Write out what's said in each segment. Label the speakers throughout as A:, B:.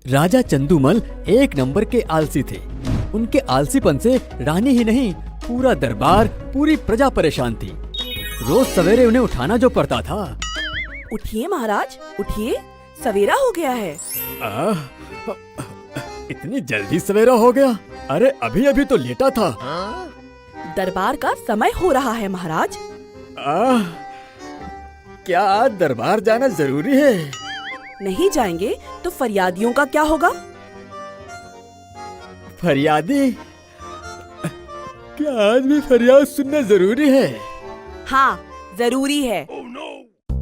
A: राजा चंदूमल एक नंबर के आलसी थे। उनके आलसीपन से रानी ही नहीं, पूरा दरबार, पूरी प्रजा परेशान थी। रोज सवेरे उन्हें उठाना जो पड़ता था।
B: उठिए महाराज, उठिए, सवेरा हो गया है।
A: इतनी जल्दी सवेरा हो गया? अरे अभी अभी तो लेटा था।
B: दरबार का समय हो रहा है महाराज।
A: क्या आज दरबार जाना जरूरी है?
B: नहीं जाएंगे तो फरियादियों का क्या होगा?
A: फरियादी? क्या आज भी फरियाद सुनना जरूरी है?
B: हाँ, जरूरी है।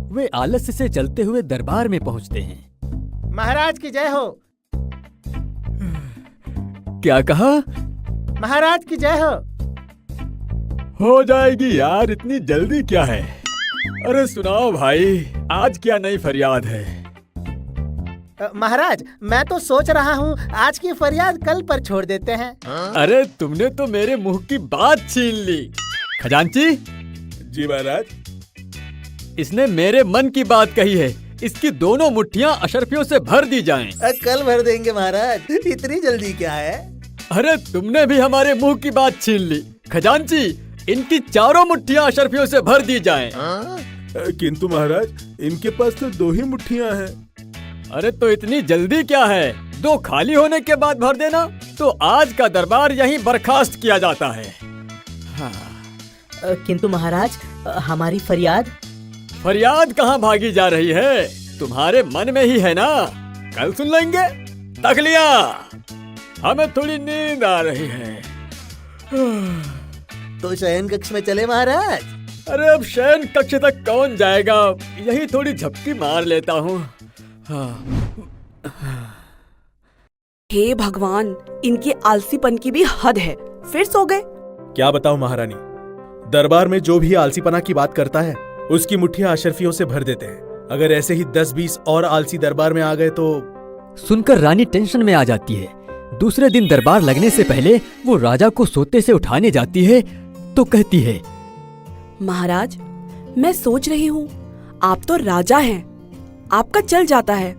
A: वे आलस्य से चलते हुए दरबार में पहुंचते हैं।
C: महाराज की जय हो।
A: क्या कहा?
C: महाराज की जय हो।
A: हो जाएगी यार, इतनी जल्दी क्या है? अरे सुनाओ भाई, आज क्या नई फरियाद है?
C: महाराज, मैं तो सोच रहा हूँ आज की फरियाद कल पर छोड़ देते हैं।
A: अरे तुमने तो मेरे मुंह की बात छीन ली। खजांची।
D: जी महाराज।
A: इसने मेरे मन की बात कही है। इसकी दोनों मुट्ठियाँ अशर्फियों से भर दी जाएं।
C: कल भर देंगे महाराज, इतनी जल्दी क्या है?
A: अरे तुमने भी हमारे मुंह की बात छीन ली। खजांची, इनकी चारों मुट्ठियाँ अशर्फियों से भर दी जाएं।
D: किंतु महाराज, इनके पास तो 2 ही मुट्ठियाँ हैं।
A: अरे तो इतनी जल्दी क्या है? 2 खाली होने के बाद भर देना। तो आज का दरबार यहीं बर्खास्त किया जाता है।
E: किंतु महाराज, हमारी फरियाद?
A: फरियाद कहाँ भागी जा रही है? तुम्हारे मन में ही है ना। कल सुन लेंगे। तक लिया, हमें थोड़ी नींद आ रही है।
C: तो शयन कक्ष में चले महाराज।
A: अरे अब शयन कक्ष तक कौन जाएगा? यही थोड़ी झपकी मार लेता हूँ।
B: हे भगवान, इनके आलसीपन की भी हद है। फिर सो गए।
D: क्या बताऊं महारानी, दरबार में जो भी आलसीपना की बात करता है उसकी मुट्ठियां अशर्फियों से भर देते हैं। अगर ऐसे ही 10-20 और आलसी दरबार में आ गए तो।
A: सुनकर रानी टेंशन में आ जाती है। दूसरे दिन दरबार लगने से पहले वो राजा को सोते से उठाने जाती है तो कहती है,
B: महाराज, मैं सोच रही हूँ, आप तो राजा हैं, आपका चल जाता है।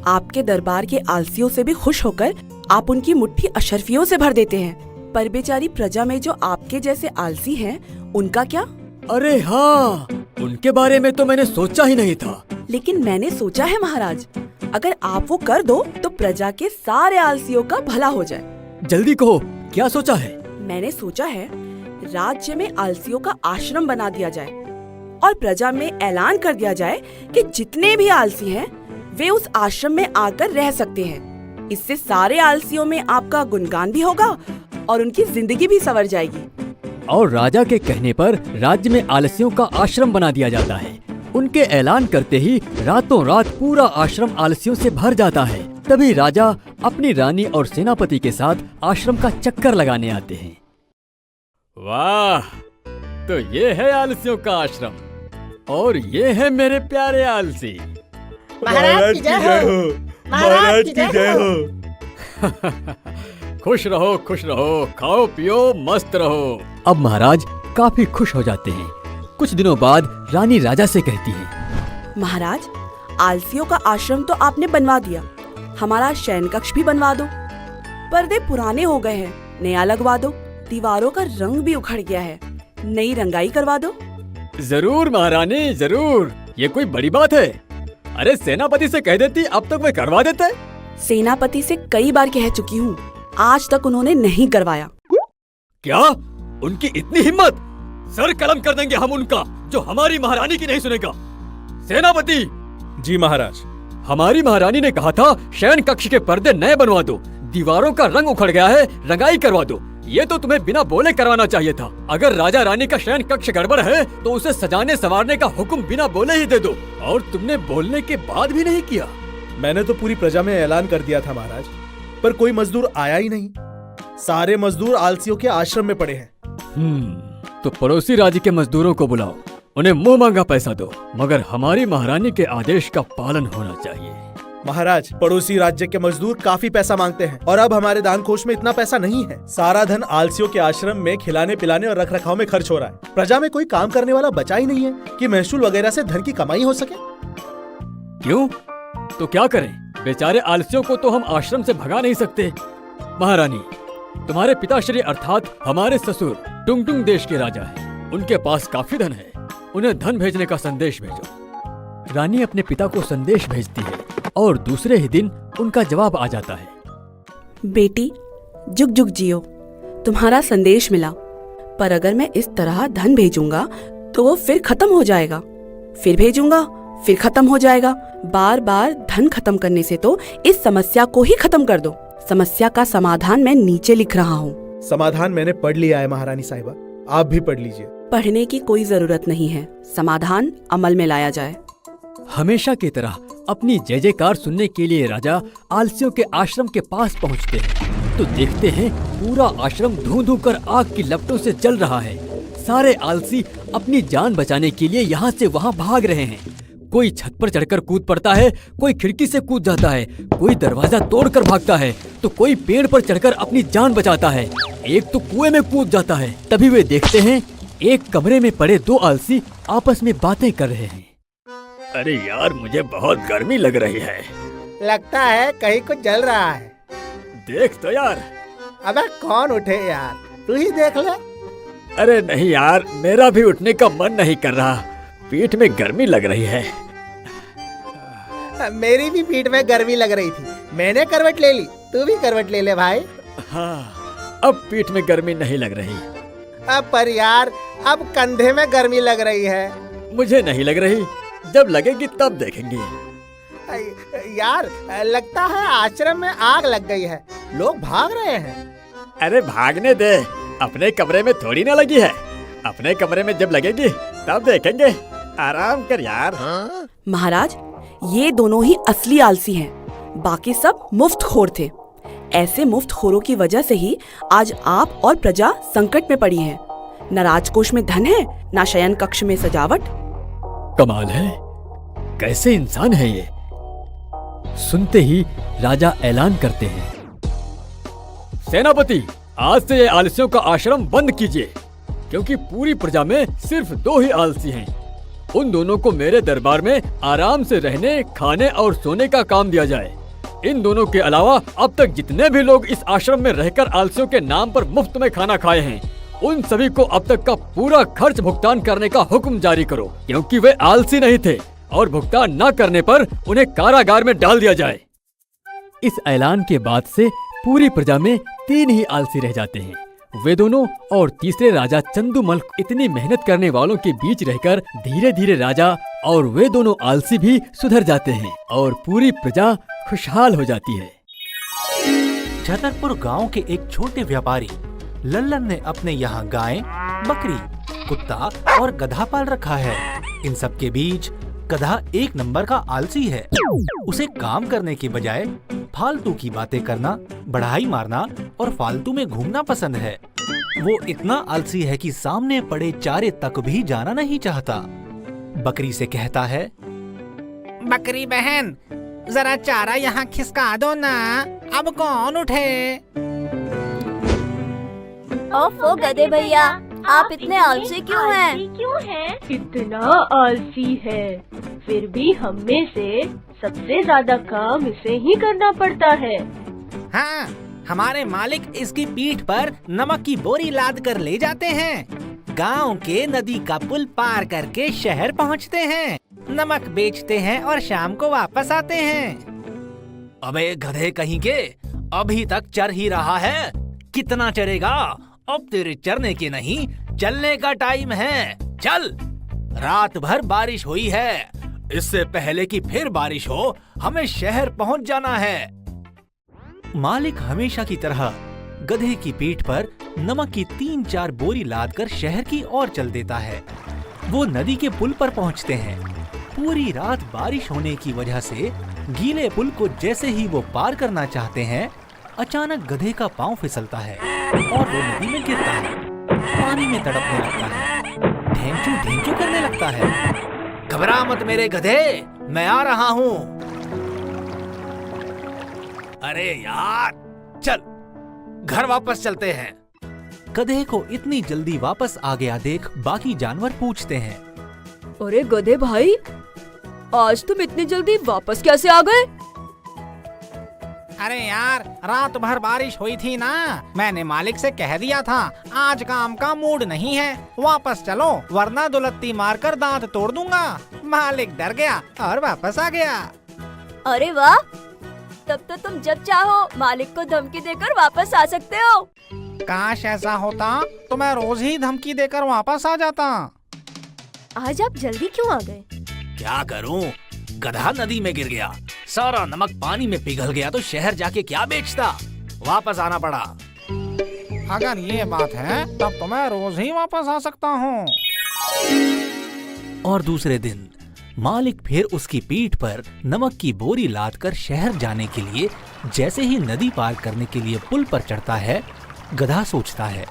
B: आपके दरबार के आलसियों से भी खुश होकर आप उनकी मुट्ठी अशर्फियों से भर देते हैं। पर बेचारी प्रजा में जो आपके जैसे आलसी हैं, उनका क्या?
A: अरे हाँ, उनके बारे में तो मैंने सोचा ही नहीं था।
B: लेकिन मैंने सोचा है महाराज, अगर आप वो कर दो तो प्रजा के सारे आलसियों का भला हो जाए।
A: जल्दी कहो, क्या सोचा है?
B: मैंने सोचा है राज्य में आलसियों का आश्रम बना दिया जाए और प्रजा में ऐलान कर दिया जाए कि जितने भी आलसी हैं वे उस आश्रम में आकर रह सकते हैं। इससे सारे आलसियों में आपका गुणगान भी होगा और उनकी जिंदगी भी संवर जाएगी।
A: और राजा के कहने पर राज्य में आलसियों का आश्रम बना दिया जाता है। उनके ऐलान करते ही रातों रात पूरा आश्रम आलसियों से भर जाता है। तभी राजा अपनी रानी और सेनापति के साथ आश्रम का चक्कर लगाने आते हैं। वाह, तो ये है आलसियों का आश्रम और ये है मेरे प्यारे आलसी।
C: महाराज की जय हो।
D: महाराज की जय हो।
A: खुश रहो, खुश रहो, खाओ पियो, मस्त रहो। अब महाराज काफी खुश हो जाते हैं। कुछ दिनों बाद रानी राजा से कहती है,
B: महाराज, आलसियों का आश्रम तो आपने बनवा दिया, हमारा शयन कक्ष भी बनवा दो। पर्दे पुराने हो गए हैं, नया लगवा दो। दीवारों का रंग भी उखड़ गया है, नई रंगाई करवा दो।
A: जरूर महारानी, जरूर। ये कोई बड़ी बात है? अरे सेनापति से कह देती, अब तक वे करवा देते।
B: सेनापति से कई बार कह चुकी हूँ, आज तक उन्होंने नहीं करवाया।
A: क्या? उनकी इतनी हिम्मत? सर कलम कर देंगे हम उनका, जो हमारी महारानी की नहीं सुनेगा। सेनापति।
D: जी महाराज।
A: हमारी महारानी ने कहा था शयन कक्ष के पर्दे नए बनवा दो, दीवारों का रंग उखड़ गया है, रंगाई करवा दो। ये तो तुम्हें बिना बोले करवाना चाहिए था। अगर राजा रानी का शयन कक्ष गड़बड़ है तो उसे सजाने संवारने का हुक्म बिना बोले ही दे दो। और तुमने बोलने के बाद भी नहीं किया।
D: मैंने तो पूरी प्रजा में ऐलान कर दिया था महाराज, पर कोई मजदूर आया ही नहीं। सारे मजदूर आलसियों के आश्रम में पड़े हैं।
A: तो पड़ोसी राज्य के मजदूरों को बुलाओ, उन्हें मुंह मांगा पैसा दो, मगर हमारी महारानी के आदेश का पालन होना चाहिए।
D: महाराज, पड़ोसी राज्य के मजदूर काफी पैसा मांगते हैं और अब हमारे दान कोष में इतना पैसा नहीं है। सारा धन आलसियों के आश्रम में खिलाने पिलाने और रख रखाव में खर्च हो रहा है। प्रजा में कोई काम करने वाला बचा ही नहीं है कि महसूल वगैरह से धन की कमाई हो सके।
A: क्यों? तो क्या करें? बेचारे आलसियों को तो हम आश्रम से भगा नहीं सकते। महारानी, तुम्हारे पिताश्री अर्थात हमारे ससुर टुंगटुंग देश के राजा हैं। उनके पास काफी धन है, उन्हें धन भेजने का संदेश भेजो। रानी अपने पिता को संदेश भेजती है और दूसरे ही दिन उनका जवाब आ जाता है।
B: बेटी, जुग जुग जियो, तुम्हारा संदेश मिला। पर अगर मैं इस तरह धन भेजूंगा तो वो फिर खत्म हो जाएगा, फिर भेजूंगा फिर खत्म हो जाएगा। बार बार धन खत्म करने से तो इस समस्या को ही खत्म कर दो। समस्या का समाधान मैं नीचे लिख रहा हूँ।
D: समाधान मैंने पढ़ लिया है महारानी साहिबा, आप भी पढ़ लीजिए।
B: पढ़ने की कोई जरूरत नहीं है, समाधान अमल में लाया जाए।
A: हमेशा की तरह अपनी जय जयकार सुनने के लिए राजा आलसियों के आश्रम के पास पहुंचते हैं तो देखते हैं पूरा आश्रम धूं धूं कर आग की लपटों से जल रहा है। सारे आलसी अपनी जान बचाने के लिए यहाँ से वहाँ भाग रहे हैं। कोई छत पर चढ़कर कूद पड़ता है, कोई खिड़की से कूद जाता है, कोई दरवाजा तोड़कर भागता है तो कोई पेड़ पर चढ़कर अपनी जान बचाता है, एक तो कुएं में कूद जाता है। तभी वे देखते हैं एक कमरे में पड़े दो आलसी आपस में बातें कर रहे हैं। अरे यार, मुझे बहुत गर्मी लग रही है।
C: लगता है कहीं कुछ जल रहा है।
A: देख तो यार।
C: अबे कौन उठे यार, तू ही देख ले।
A: अरे नहीं यार, मेरा भी उठने का मन नहीं कर रहा, पीठ में गर्मी लग रही है।
C: मेरी भी पीठ में गर्मी लग रही थी, मैंने करवट ले ली, तू भी करवट ले ले भाई।
A: हाँ, अब पीठ में गर्मी नहीं लग रही।
C: अब पर यार, अब कंधे में गर्मी लग रही है।
A: मुझे नहीं लग रही, जब लगेगी तब देखेंगे।
C: यार लगता है आश्रम में आग लग गई है, लोग भाग रहे हैं।
A: अरे भागने दे, अपने कमरे में थोड़ी ना लगी है, अपने कमरे में जब लगेगी तब देखेंगे, आराम कर यार।
B: महाराज, ये दोनों ही असली आलसी हैं, बाकी सब मुफ्तखोर थे। ऐसे मुफ्तखोरों की वजह से ही आज आप और प्रजा संकट में पड़ी है। न राजकोष में धन है, न शयन कक्ष में सजावट।
A: कमाल है, कैसे इंसान है ये। सुनते ही राजा ऐलान करते हैं, सेनापति, आज से ये आलसियों का आश्रम बंद कीजिए, क्योंकि पूरी प्रजा में सिर्फ दो ही आलसी हैं। उन दोनों को मेरे दरबार में आराम से रहने, खाने और सोने का काम दिया जाए। इन दोनों के अलावा अब तक जितने भी लोग इस आश्रम में रहकर आलसियों के नाम पर मुफ्त में खाना खाए हैं, उन सभी को अब तक का पूरा खर्च भुगतान करने का हुक्म जारी करो, क्योंकि वे आलसी नहीं थे और भुगतान न करने पर उन्हें कारागार में डाल दिया जाए। इस ऐलान के बाद से पूरी प्रजा में 3 ही आलसी रह जाते हैं। वे दोनों और तीसरे राजा चंदूमल इतनी मेहनत करने वालों के बीच रहकर धीरे धीरे राजा और वे दोनों आलसी भी सुधर जाते हैं और पूरी प्रजा खुशहाल हो जाती है।
F: छतरपुर गांव के एक छोटे व्यापारी लल्लन ने अपने यहाँ गाय, बकरी, कुत्ता और गधा पाल रखा है। इन सब के बीच गधा एक नंबर का आलसी है। उसे काम करने के बजाय फालतू की बातें करना, बढ़ाई मारना और फालतू में घूमना पसंद है। वो इतना आलसी है कि सामने पड़े चारे तक भी जाना नहीं चाहता। बकरी से कहता है,
C: बकरी बहन, जरा चारा यहाँ खिसका दो ना, अब कौन उठे।
G: ओफो गधे भैया, आप इतने आलसी क्यों हैं?
H: इतना आलसी है, फिर भी हम में से सबसे ज्यादा काम इसे ही करना पड़ता है।
C: हाँ, हमारे मालिक इसकी पीठ पर नमक की बोरी लाद कर ले जाते हैं। गांव के नदी का पुल पार करके शहर पहुंचते हैं, नमक बेचते हैं और शाम को वापस आते हैं।
F: अबे गधे कहीं के, अभी तक चर ही रहा है, कितना चरेगा? अब तेरे चरने के नहीं, चलने का टाइम है। चल, रात भर बारिश हुई है, इससे पहले कि फिर बारिश हो हमें शहर पहुंच जाना है। मालिक हमेशा की तरह गधे की पीठ पर नमक की 3-4 बोरी लादकर शहर की ओर चल देता है। वो नदी के पुल पर पहुंचते हैं। पूरी रात बारिश होने की वजह से गीले पुल को जैसे ही वो पार करना चाहते हैं, अचानक गधे का पांव फिसलता है और वो नदी में गिरता है, पानी में तड़पने लगता है, ढेंचू ढेंचू करने लगता है। घबरा मत मेरे गधे, मैं आ रहा हूँ। अरे यार, चल घर वापस चलते हैं। गधे को इतनी जल्दी वापस आ गया देख बाकी जानवर पूछते हैं,
H: अरे गधे भाई, आज तुम इतनी जल्दी वापस कैसे आ गए?
C: अरे यार, रात भर बारिश हुई थी ना, मैंने मालिक से कह दिया था आज काम का मूड नहीं है, वापस चलो वरना दुलत्ती मारकर दांत तोड़ दूंगा। मालिक डर गया और वापस आ गया।
G: अरे वाह, तब तो तुम जब चाहो मालिक को धमकी देकर वापस आ सकते हो।
C: काश ऐसा होता तो मैं रोज ही धमकी देकर वापस आ जाता।
H: आज आप जल्दी क्यों आ गए?
F: क्या करूं, गधा नदी में गिर गया, सारा नमक पानी में पिघल गया तो शहर जाके क्या बेचता, वापस आना पड़ा।
C: अगर ये बात है तब तो मैं रोज ही वापस आ सकता हूँ।
F: और दूसरे दिन मालिक फिर उसकी पीठ पर नमक की बोरी लादकर शहर जाने के लिए जैसे ही नदी पार करने के लिए पुल पर चढ़ता है, गधा सोचता है,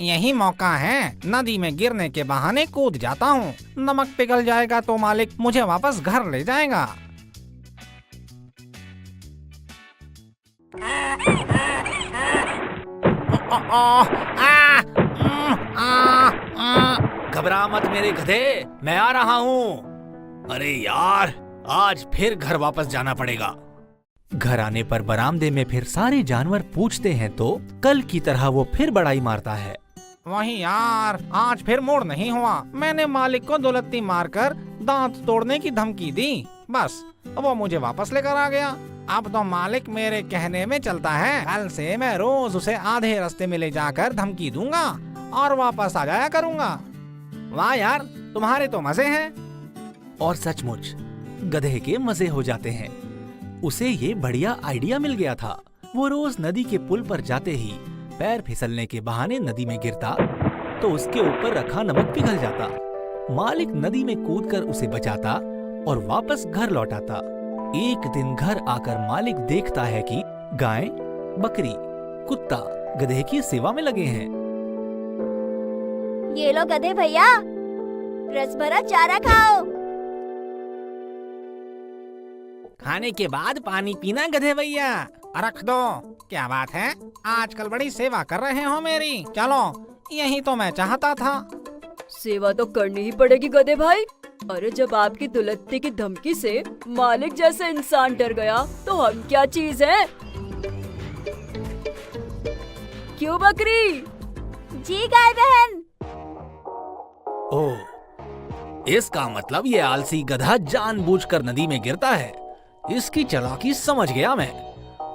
C: यही मौका है, नदी में गिरने के बहाने कूद जाता हूँ। नमक पिघल जाएगा तो मालिक मुझे वापस घर ले जाएगा।
F: घबरा मत मेरे गधे, मैं आ रहा हूँ। अरे यार, आज फिर घर वापस जाना पड़ेगा। घर आने पर बरामदे में फिर सारे जानवर पूछते हैं तो कल की तरह वो फिर बड़ाई मारता है।
C: वही यार, आज फिर मूड नहीं हुआ। मैंने मालिक को दुलत्ती मारकर दांत तोड़ने की धमकी दी, बस वो मुझे वापस लेकर आ गया। अब तो मालिक मेरे कहने में चलता है। कल से मैं रोज उसे आधे रास्ते में ले जाकर धमकी दूंगा और वापस आ जाया करूंगा। वाह यार, तुम्हारे तो मजे हैं।
F: और सचमुच गधे के मजे हो जाते हैं। उसे ये बढ़िया आइडिया मिल गया था। वो रोज नदी के पुल पर जाते ही पैर फिसलने के बहाने नदी में गिरता तो उसके ऊपर रखा नमक पिघल जाता। मालिक नदी में कूदकर उसे बचाता और वापस घर लौटाता। एक दिन घर आकर मालिक देखता है कि गाय, बकरी, कुत्ता गधे की सेवा में लगे हैं।
G: ये लो गधे भैया, रस भरा चारा खाओ।
C: खाने के बाद पानी पीना गधे भैया। रख दो। क्या बात है, आजकल बड़ी सेवा कर रहे हो मेरी। चलो, यही तो मैं चाहता था।
B: सेवा तो करनी ही पड़ेगी गधे भाई। अरे जब आपकी दुलत्ती की धमकी से मालिक जैसे इंसान डर गया तो हम क्या चीज हैं? क्यों बकरी?
G: जी गाय बहन।
F: ओह, इसका मतलब ये आलसी गधा जानबूझकर नदी में गिरता है। इसकी चालाकी समझ गया मैं।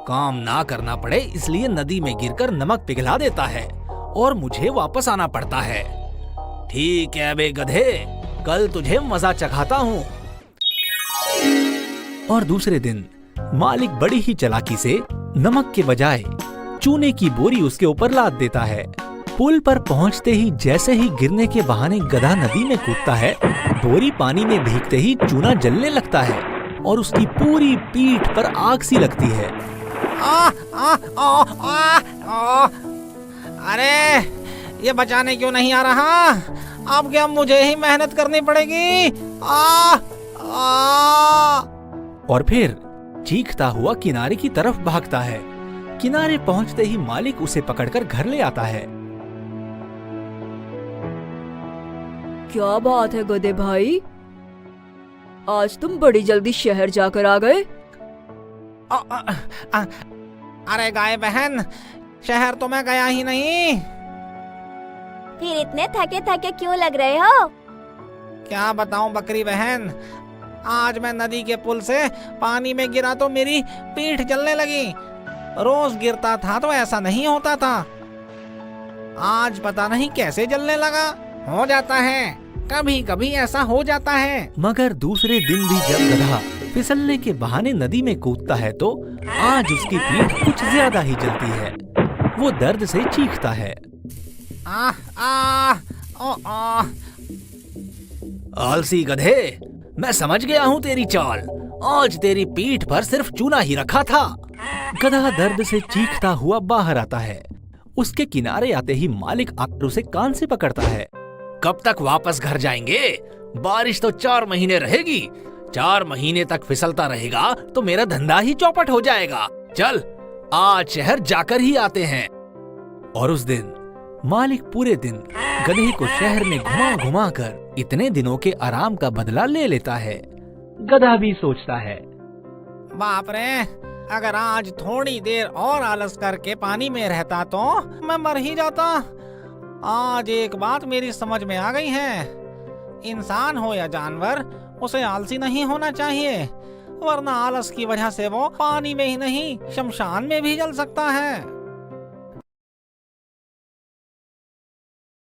F: काम ना करना पड़े इसलिए नदी में गिरकर नमक पिघला देता है और मुझे वापस आना पड़ता है। ठीक है बे गधे, कल तुझे मजा चखाता हूँ। और दूसरे दिन मालिक बड़ी ही चालाकी से नमक के बजाय चूने की बोरी उसके ऊपर लाद देता है। पुल पर पहुंचते ही जैसे ही गिरने के बहाने गधा नदी में कूदता है, बोरी पानी में भीगते ही चूना जलने लगता है और उसकी पूरी पीठ पर आग सी लगती है।
C: अरे ये बचाने क्यों नहीं आ रहा? अब क्या मुझे ही मेहनत करनी पड़ेगी?
F: और फिर चीखता हुआ किनारे की तरफ भागता है। किनारे पहुंचते ही मालिक उसे पकड़कर घर ले आता है।
B: क्या बात है गधे भाई, आज तुम बड़ी जल्दी शहर जाकर आ गए।
C: अरे गाय बहन, शहर तो मैं गया ही नहीं।
G: फिर इतने थके थके क्यों लग रहे हो?
C: क्या बताऊं बकरी बहन, आज मैं नदी के पुल से पानी में गिरा तो मेरी पीठ जलने लगी। रोज गिरता था तो ऐसा नहीं होता था, आज पता नहीं कैसे जलने लगा। हो जाता है, कभी कभी ऐसा हो जाता है।
F: मगर दूसरे दिन भी जब गधा फिसलने के बहाने नदी में कूदता है तो आज उसकी पीठ कुछ ज्यादा ही जलती है। वो दर्द से चीखता है। आलसी गधे, मैं समझ गया हूँ तेरी चाल। आज तेरी पीठ पर सिर्फ चूना ही रखा था। गधा दर्द से चीखता हुआ बाहर आता है। उसके किनारे आते ही मालिक आकर उसे कान से पकड़ता है। कब तक वापस घर जाएंगे? बारिश तो 4 महीने रहेगी। 4 महीने तक फिसलता रहेगा तो मेरा धंधा ही चौपट हो जाएगा। चल, आज शहर जाकर ही आते हैं। और उस दिन मालिक पूरे दिन गधे को शहर में घुमा घुमा कर इतने दिनों के आराम का बदला ले लेता है। गधा भी सोचता है,
C: बाप रे, अगर आज थोड़ी देर और आलस करके पानी में रहता तो मैं मर ही जाता। आज एक बात मेरी समझ में आ गई है, इंसान हो या जानवर, उसे आलसी नहीं होना चाहिए, वरना आलस की वजह से वो पानी में ही नहीं शमशान में भी जल सकता है।